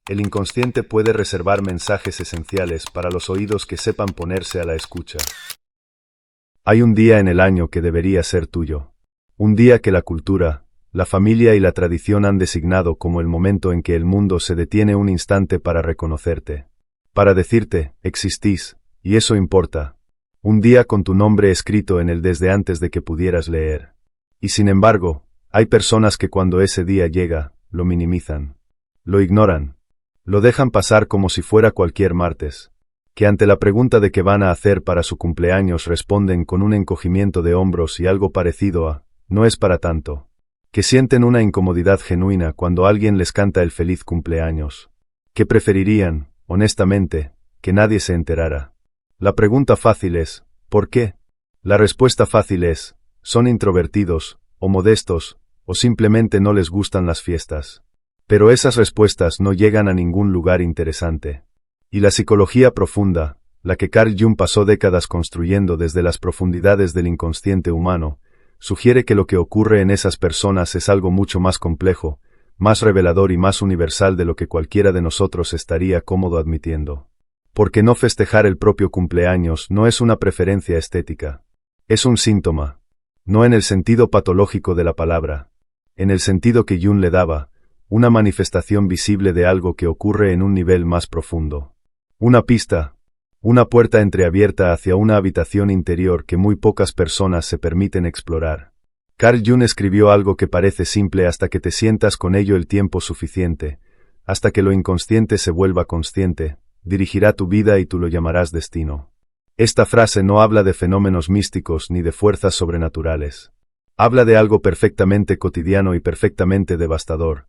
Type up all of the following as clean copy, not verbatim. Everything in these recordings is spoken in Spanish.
el inconsciente puede reservar mensajes esenciales para los oídos que sepan ponerse a la escucha. Hay un día en el año que debería ser tuyo. Un día que la cultura, la familia y la tradición han designado como el momento en que el mundo se detiene un instante para reconocerte. Para decirte, existís, y eso importa. Un día con tu nombre escrito en él desde antes de que pudieras leer. Y sin embargo, hay personas que cuando ese día llega, lo minimizan. Lo ignoran. Lo dejan pasar como si fuera cualquier martes. Que ante la pregunta de qué van a hacer para su cumpleaños responden con un encogimiento de hombros y algo parecido a, no es para tanto. Que sienten una incomodidad genuina cuando alguien les canta el feliz cumpleaños. Que preferirían, honestamente, que nadie se enterara. La pregunta fácil es, ¿por qué? La respuesta fácil es, son introvertidos, o modestos, o simplemente no les gustan las fiestas. Pero esas respuestas no llegan a ningún lugar interesante. Y la psicología profunda, la que Carl Jung pasó décadas construyendo desde las profundidades del inconsciente humano, sugiere que lo que ocurre en esas personas es algo mucho más complejo, más revelador y más universal de lo que cualquiera de nosotros estaría cómodo admitiendo. Porque no festejar el propio cumpleaños no es una preferencia estética. Es un síntoma. No en el sentido patológico de la palabra. En el sentido que Jung le daba, una manifestación visible de algo que ocurre en un nivel más profundo. Una pista, una puerta entreabierta hacia una habitación interior que muy pocas personas se permiten explorar. Carl Jung escribió algo que parece simple hasta que te sientas con ello el tiempo suficiente, hasta que lo inconsciente se vuelva consciente, dirigirá tu vida y tú lo llamarás destino. Esta frase no habla de fenómenos místicos ni de fuerzas sobrenaturales. Habla de algo perfectamente cotidiano y perfectamente devastador,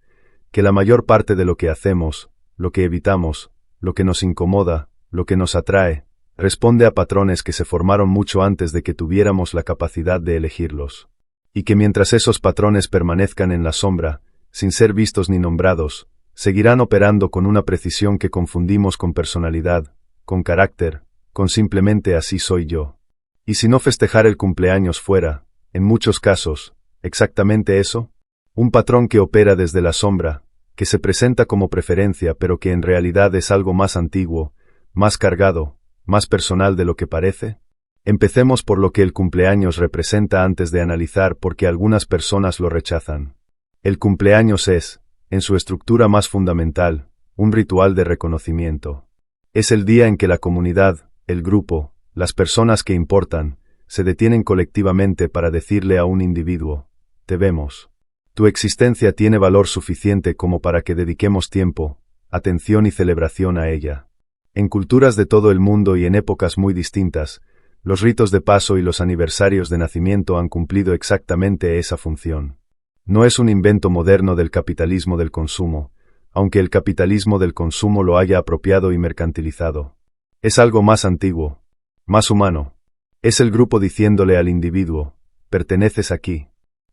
que la mayor parte de lo que hacemos, lo que evitamos, lo que nos incomoda, lo que nos atrae, responde a patrones que se formaron mucho antes de que tuviéramos la capacidad de elegirlos. Y que mientras esos patrones permanezcan en la sombra, sin ser vistos ni nombrados, seguirán operando con una precisión que confundimos con personalidad, con carácter, con simplemente así soy yo. Y si no festejar el cumpleaños fuera, en muchos casos, exactamente eso, un patrón que opera desde la sombra, que se presenta como preferencia pero que en realidad es algo más antiguo, más cargado, más personal de lo que parece. Empecemos por lo que el cumpleaños representa antes de analizar por qué algunas personas lo rechazan. El cumpleaños es, en su estructura más fundamental, un ritual de reconocimiento. Es el día en que la comunidad, el grupo, las personas que importan, se detienen colectivamente para decirle a un individuo, te vemos. Tu existencia tiene valor suficiente como para que dediquemos tiempo, atención y celebración a ella. En culturas de todo el mundo y en épocas muy distintas, los ritos de paso y los aniversarios de nacimiento han cumplido exactamente esa función. No es un invento moderno del capitalismo del consumo, aunque el capitalismo del consumo lo haya apropiado y mercantilizado. Es algo más antiguo, más humano. Es el grupo diciéndole al individuo, perteneces aquí.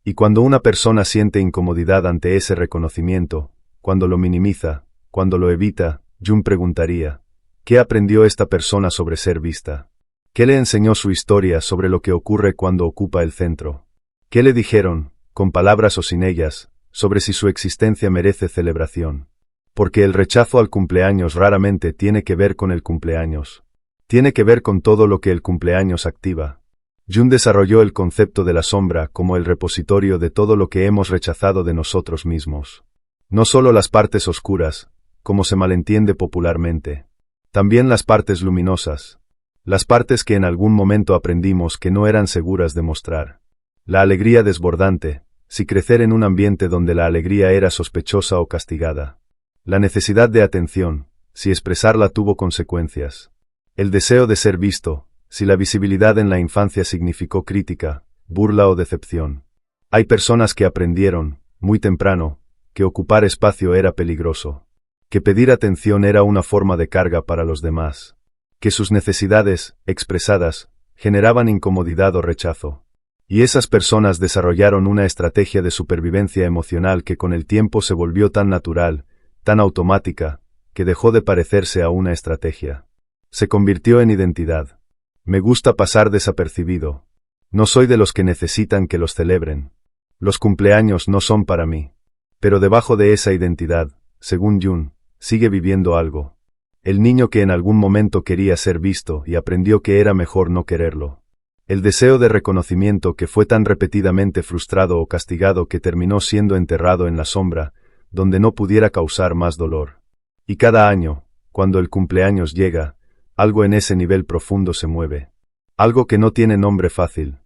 Y cuando una persona siente incomodidad ante ese reconocimiento, cuando lo minimiza, cuando lo evita, Jung preguntaría, ¿qué aprendió esta persona sobre ser vista? ¿Qué le enseñó su historia sobre lo que ocurre cuando ocupa el centro? ¿Qué le dijeron, con palabras o sin ellas, sobre si su existencia merece celebración? Porque el rechazo al cumpleaños raramente tiene que ver con el cumpleaños. Tiene que ver con todo lo que el cumpleaños activa. Jung desarrolló el concepto de la sombra como el repositorio de todo lo que hemos rechazado de nosotros mismos. No solo las partes oscuras, como se malentiende popularmente. También las partes luminosas. Las partes que en algún momento aprendimos que no eran seguras de mostrar. La alegría desbordante, si crecer en un ambiente donde la alegría era sospechosa o castigada. La necesidad de atención, si expresarla tuvo consecuencias. El deseo de ser visto, si la visibilidad en la infancia significó crítica, burla o decepción. Hay personas que aprendieron, muy temprano, que ocupar espacio era peligroso. Que pedir atención era una forma de carga para los demás. Que sus necesidades, expresadas, generaban incomodidad o rechazo. Y esas personas desarrollaron una estrategia de supervivencia emocional que con el tiempo se volvió tan natural, tan automática, que dejó de parecerse a una estrategia. Se convirtió en identidad. Me gusta pasar desapercibido. No soy de los que necesitan que los celebren. Los cumpleaños no son para mí. Pero debajo de esa identidad, según Jung, sigue viviendo algo. El niño que en algún momento quería ser visto y aprendió que era mejor no quererlo. El deseo de reconocimiento que fue tan repetidamente frustrado o castigado que terminó siendo enterrado en la sombra, donde no pudiera causar más dolor. Y cada año, cuando el cumpleaños llega, algo en ese nivel profundo se mueve. Algo que no tiene nombre fácil.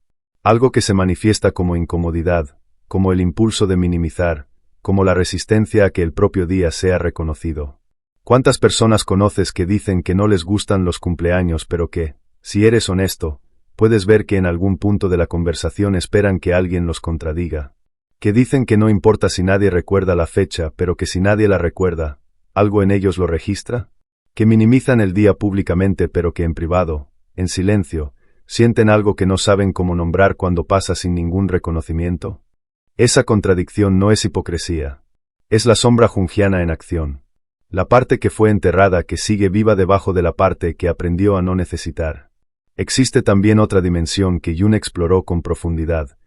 Algo que se manifiesta como incomodidad, como el impulso de minimizar, como la resistencia a que el propio día sea reconocido. ¿Cuántas personas conoces que dicen que no les gustan los cumpleaños pero que, si eres honesto, puedes ver que en algún punto de la conversación esperan que alguien los contradiga? Que dicen que no importa si nadie recuerda la fecha, pero que si nadie la recuerda, ¿algo en ellos lo registra? Que minimizan el día públicamente pero que en privado, en silencio, sienten algo que no saben cómo nombrar cuando pasa sin ningún reconocimiento. Esa contradicción no es hipocresía. Es la sombra junguiana en acción. La parte que fue enterrada que sigue viva debajo de la parte que aprendió a no necesitar. Existe también otra dimensión que Jung exploró con profundidad,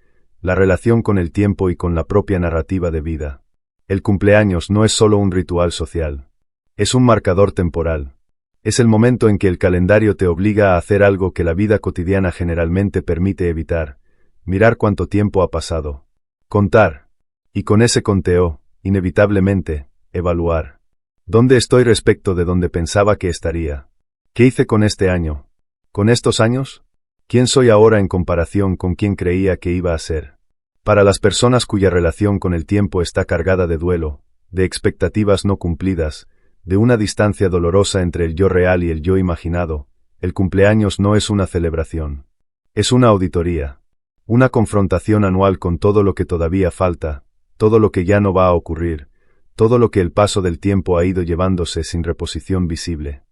la relación con el tiempo y con la propia narrativa de vida. El cumpleaños no es solo un ritual social. Es un marcador temporal. Es el momento en que el calendario te obliga a hacer algo que la vida cotidiana generalmente permite evitar, mirar cuánto tiempo ha pasado. Contar. Y con ese conteo, inevitablemente, evaluar. ¿Dónde estoy respecto de donde pensaba que estaría? ¿Qué hice con este año? ¿Con estos años? ¿Quién soy ahora en comparación con quién creía que iba a ser? Para las personas cuya relación con el tiempo está cargada de duelo, de expectativas no cumplidas, de una distancia dolorosa entre el yo real y el yo imaginado, el cumpleaños no es una celebración. Es una auditoría. Una confrontación anual con todo lo que todavía falta, todo lo que ya no va a ocurrir, todo lo que el paso del tiempo ha ido llevándose sin reposición visible.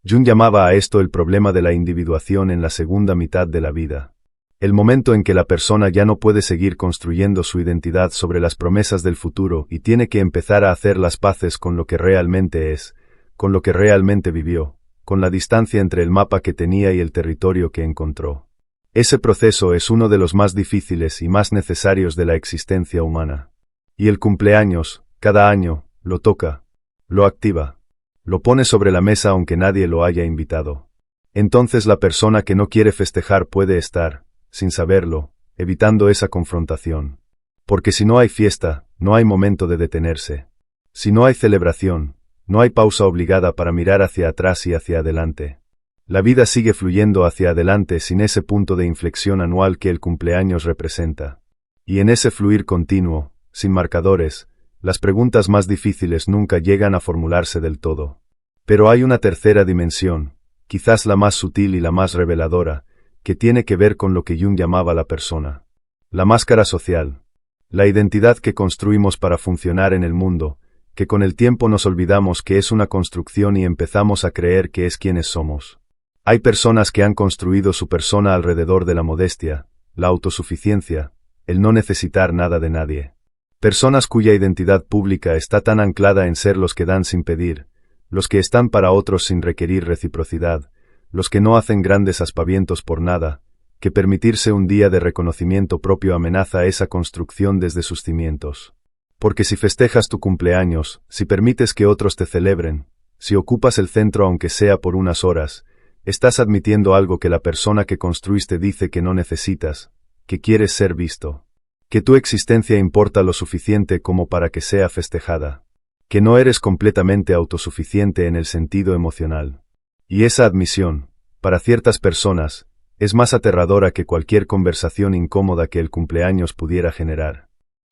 Jung llamaba a esto el problema de la individuación en la segunda mitad de la vida. El momento en que la persona ya no puede seguir construyendo su identidad sobre las promesas del futuro y tiene que empezar a hacer las paces con lo que realmente es, con lo que realmente vivió, con la distancia entre el mapa que tenía y el territorio que encontró. Ese proceso es uno de los más difíciles y más necesarios de la existencia humana. Y el cumpleaños, cada año, lo toca, lo activa, lo pone sobre la mesa aunque nadie lo haya invitado. Entonces la persona que no quiere festejar puede estar, sin saberlo, evitando esa confrontación. Porque si no hay fiesta, no hay momento de detenerse. Si no hay celebración, no hay pausa obligada para mirar hacia atrás y hacia adelante. La vida sigue fluyendo hacia adelante sin ese punto de inflexión anual que el cumpleaños representa. Y en ese fluir continuo, sin marcadores, las preguntas más difíciles nunca llegan a formularse del todo. Pero hay una tercera dimensión, quizás la más sutil y la más reveladora, que tiene que ver con lo que Jung llamaba la persona. La máscara social. La identidad que construimos para funcionar en el mundo, que con el tiempo nos olvidamos que es una construcción y empezamos a creer que es quienes somos. Hay personas que han construido su persona alrededor de la modestia, la autosuficiencia, el no necesitar nada de nadie. Personas cuya identidad pública está tan anclada en ser los que dan sin pedir, los que están para otros sin requerir reciprocidad, los que no hacen grandes aspavientos por nada, que permitirse un día de reconocimiento propio amenaza esa construcción desde sus cimientos. Porque si festejas tu cumpleaños, si permites que otros te celebren, si ocupas el centro aunque sea por unas horas, estás admitiendo algo que la persona que construiste dice que no necesitas, que quieres ser visto, que tu existencia importa lo suficiente como para que sea festejada, que no eres completamente autosuficiente en el sentido emocional. Y esa admisión, para ciertas personas, es más aterradora que cualquier conversación incómoda que el cumpleaños pudiera generar.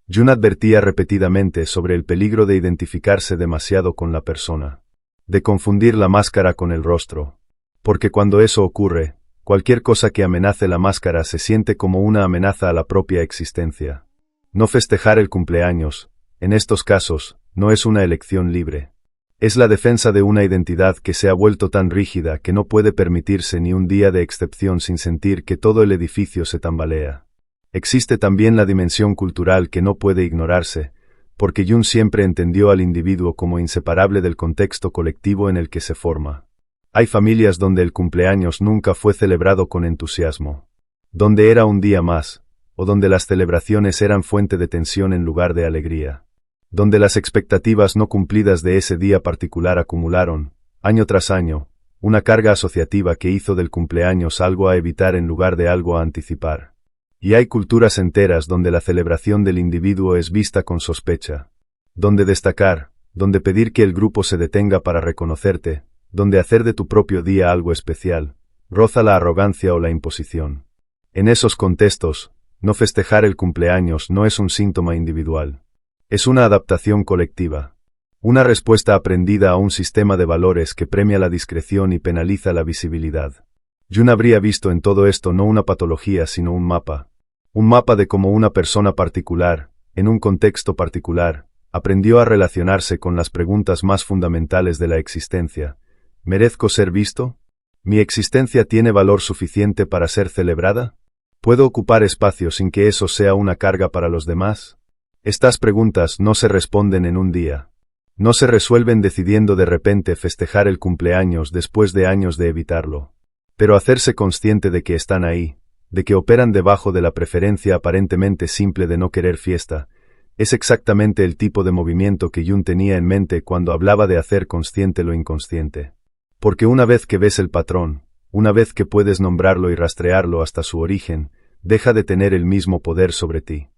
Jung advertía repetidamente sobre el peligro de identificarse demasiado con la persona, de confundir la máscara con el rostro. Porque cuando eso ocurre, cualquier cosa que amenace la máscara se siente como una amenaza a la propia existencia. No festejar el cumpleaños, en estos casos, no es una elección libre. Es la defensa de una identidad que se ha vuelto tan rígida que no puede permitirse ni un día de excepción sin sentir que todo el edificio se tambalea. Existe también la dimensión cultural que no puede ignorarse, porque Jung siempre entendió al individuo como inseparable del contexto colectivo en el que se forma. Hay familias donde el cumpleaños nunca fue celebrado con entusiasmo, donde era un día más, o donde las celebraciones eran fuente de tensión en lugar de alegría, donde las expectativas no cumplidas de ese día particular acumularon, año tras año, una carga asociativa que hizo del cumpleaños algo a evitar en lugar de algo a anticipar. Y hay culturas enteras donde la celebración del individuo es vista con sospecha, donde destacar, donde pedir que el grupo se detenga para reconocerte, donde hacer de tu propio día algo especial, roza la arrogancia o la imposición. En esos contextos, no festejar el cumpleaños no es un síntoma individual. Es una adaptación colectiva. Una respuesta aprendida a un sistema de valores que premia la discreción y penaliza la visibilidad. Jung habría visto en todo esto no una patología sino un mapa. Un mapa de cómo una persona particular, en un contexto particular, aprendió a relacionarse con las preguntas más fundamentales de la existencia. ¿Merezco ser visto? ¿Mi existencia tiene valor suficiente para ser celebrada? ¿Puedo ocupar espacio sin que eso sea una carga para los demás? Estas preguntas no se responden en un día. No se resuelven decidiendo de repente festejar el cumpleaños después de años de evitarlo. Pero hacerse consciente de que están ahí, de que operan debajo de la preferencia aparentemente simple de no querer fiesta, es exactamente el tipo de movimiento que Jung tenía en mente cuando hablaba de hacer consciente lo inconsciente. Porque una vez que ves el patrón, una vez que puedes nombrarlo y rastrearlo hasta su origen, deja de tener el mismo poder sobre ti.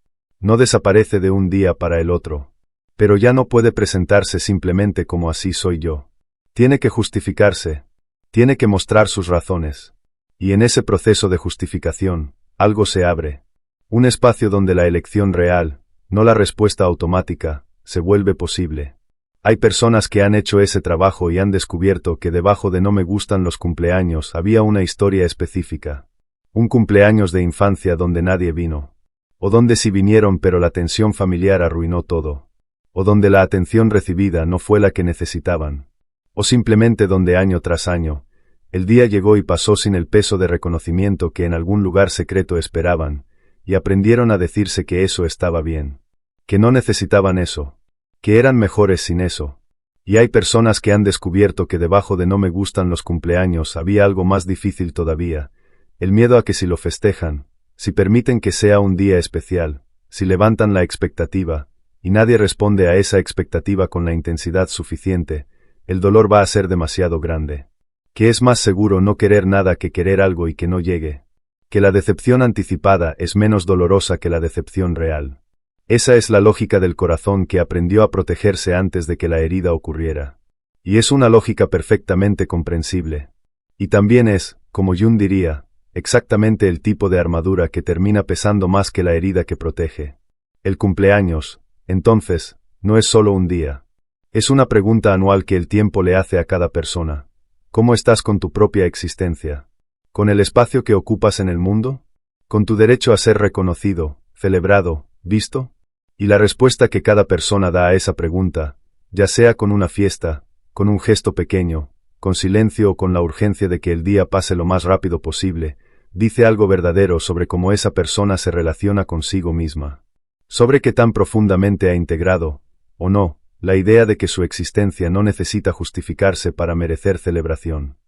No desaparece de un día para el otro. Pero ya no puede presentarse simplemente como así soy yo. Tiene que justificarse. Tiene que mostrar sus razones. Y en ese proceso de justificación, algo se abre. Un espacio donde la elección real, no la respuesta automática, se vuelve posible. Hay personas que han hecho ese trabajo y han descubierto que debajo de no me gustan los cumpleaños había una historia específica. Un cumpleaños de infancia donde nadie vino. O donde sí vinieron pero la tensión familiar arruinó todo. O donde la atención recibida no fue la que necesitaban. O simplemente donde año tras año, el día llegó y pasó sin el peso de reconocimiento que en algún lugar secreto esperaban, y aprendieron a decirse que eso estaba bien. Que no necesitaban eso. Que eran mejores sin eso. Y hay personas que han descubierto que debajo de no me gustan los cumpleaños había algo más difícil todavía, el miedo a que si lo festejan, si permiten que sea un día especial, si levantan la expectativa, y nadie responde a esa expectativa con la intensidad suficiente, el dolor va a ser demasiado grande. Que es más seguro no querer nada que querer algo y que no llegue. Que la decepción anticipada es menos dolorosa que la decepción real. Esa es la lógica del corazón que aprendió a protegerse antes de que la herida ocurriera. Y es una lógica perfectamente comprensible. Y también es, como Jung diría, exactamente el tipo de armadura que termina pesando más que la herida que protege. El cumpleaños, entonces, no es solo un día. Es una pregunta anual que el tiempo le hace a cada persona. ¿Cómo estás con tu propia existencia? ¿Con el espacio que ocupas en el mundo? ¿Con tu derecho a ser reconocido, celebrado, visto? Y la respuesta que cada persona da a esa pregunta, ya sea con una fiesta, con un gesto pequeño, con silencio o con la urgencia de que el día pase lo más rápido posible, dice algo verdadero sobre cómo esa persona se relaciona consigo misma. Sobre qué tan profundamente ha integrado, o no, la idea de que su existencia no necesita justificarse para merecer celebración.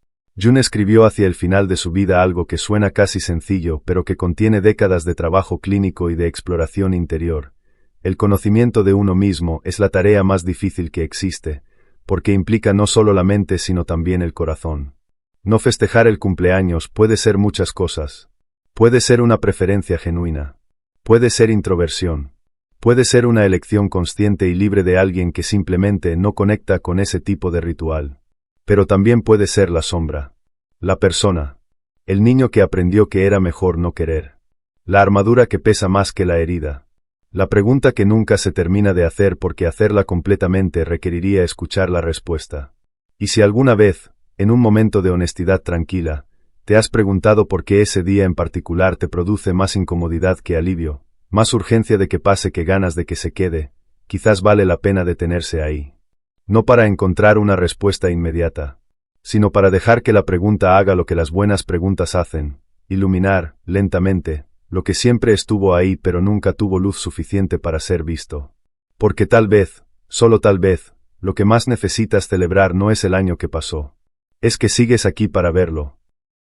Jung escribió hacia el final de su vida algo que suena casi sencillo pero que contiene décadas de trabajo clínico y de exploración interior. El conocimiento de uno mismo es la tarea más difícil que existe, porque implica no solo la mente sino también el corazón. No festejar el cumpleaños puede ser muchas cosas. Puede ser una preferencia genuina. Puede ser introversión. Puede ser una elección consciente y libre de alguien que simplemente no conecta con ese tipo de ritual. Pero también puede ser la sombra. La persona. El niño que aprendió que era mejor no querer. La armadura que pesa más que la herida. La pregunta que nunca se termina de hacer porque hacerla completamente requeriría escuchar la respuesta. Y si alguna vez, en un momento de honestidad tranquila, te has preguntado por qué ese día en particular te produce más incomodidad que alivio, más urgencia de que pase que ganas de que se quede, quizás vale la pena detenerse ahí. No para encontrar una respuesta inmediata, sino para dejar que la pregunta haga lo que las buenas preguntas hacen, iluminar, lentamente, lo que siempre estuvo ahí pero nunca tuvo luz suficiente para ser visto. Porque tal vez, solo tal vez, lo que más necesitas celebrar no es el año que pasó. Es que sigues aquí para verlo.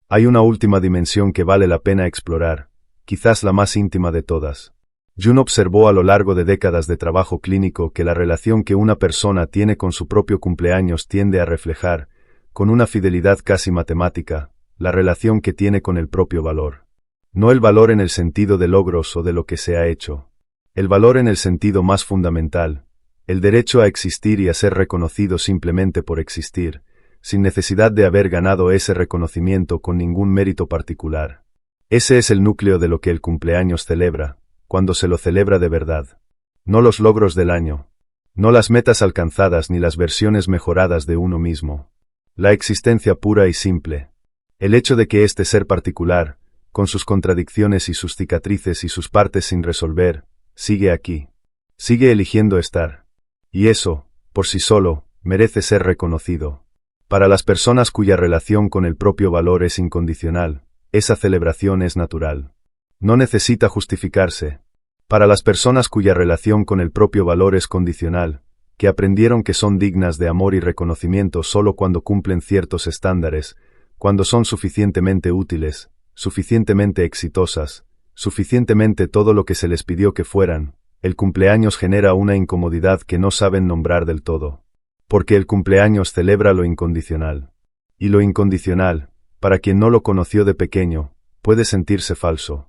Hay una última dimensión que vale la pena explorar, quizás la más íntima de todas. Jung observó a lo largo de décadas de trabajo clínico que la relación que una persona tiene con su propio cumpleaños tiende a reflejar, con una fidelidad casi matemática, la relación que tiene con el propio valor. No el valor en el sentido de logros o de lo que se ha hecho. El valor en el sentido más fundamental, el derecho a existir y a ser reconocido simplemente por existir, sin necesidad de haber ganado ese reconocimiento con ningún mérito particular. Ese es el núcleo de lo que el cumpleaños celebra, cuando se lo celebra de verdad. No los logros del año. No las metas alcanzadas ni las versiones mejoradas de uno mismo. La existencia pura y simple. El hecho de que este ser particular, con sus contradicciones y sus cicatrices y sus partes sin resolver, sigue aquí. Sigue eligiendo estar. Y eso, por sí solo, merece ser reconocido. Para las personas cuya relación con el propio valor es incondicional, esa celebración es natural. No necesita justificarse. Para las personas cuya relación con el propio valor es condicional, que aprendieron que son dignas de amor y reconocimiento solo cuando cumplen ciertos estándares, cuando son suficientemente útiles, suficientemente exitosas, suficientemente todo lo que se les pidió que fueran, el cumpleaños genera una incomodidad que no saben nombrar del todo. Porque el cumpleaños celebra lo incondicional. Y lo incondicional, para quien no lo conoció de pequeño, puede sentirse falso.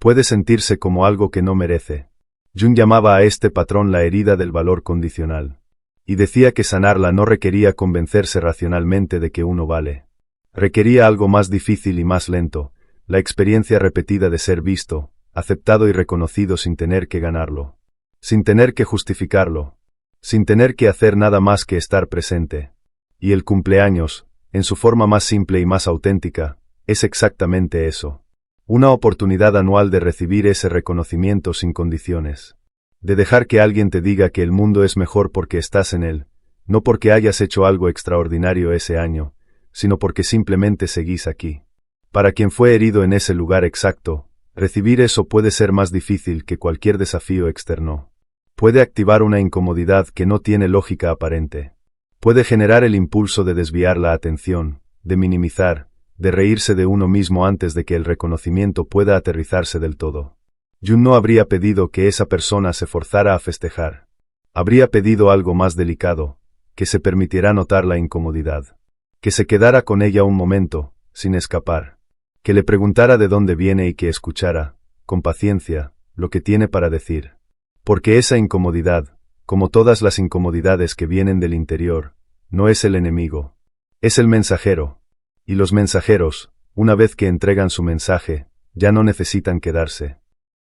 Puede sentirse como algo que no merece. Jung llamaba a este patrón la herida del valor condicional. Y decía que sanarla no requería convencerse racionalmente de que uno vale. Requería algo más difícil y más lento, la experiencia repetida de ser visto, aceptado y reconocido sin tener que ganarlo. Sin tener que justificarlo. Sin tener que hacer nada más que estar presente. Y el cumpleaños, en su forma más simple y más auténtica, es exactamente eso. Una oportunidad anual de recibir ese reconocimiento sin condiciones. De dejar que alguien te diga que el mundo es mejor porque estás en él, no porque hayas hecho algo extraordinario ese año, sino porque simplemente seguís aquí. Para quien fue herido en ese lugar exacto, recibir eso puede ser más difícil que cualquier desafío externo. Puede activar una incomodidad que no tiene lógica aparente. Puede generar el impulso de desviar la atención, de minimizar, de reírse de uno mismo antes de que el reconocimiento pueda aterrizarse del todo. Jung no habría pedido que esa persona se forzara a festejar. Habría pedido algo más delicado, que se permitiera notar la incomodidad. Que se quedara con ella un momento, sin escapar. Que le preguntara de dónde viene y que escuchara, con paciencia, lo que tiene para decir. Porque esa incomodidad, como todas las incomodidades que vienen del interior, no es el enemigo. Es el mensajero. Y los mensajeros, una vez que entregan su mensaje, ya no necesitan quedarse.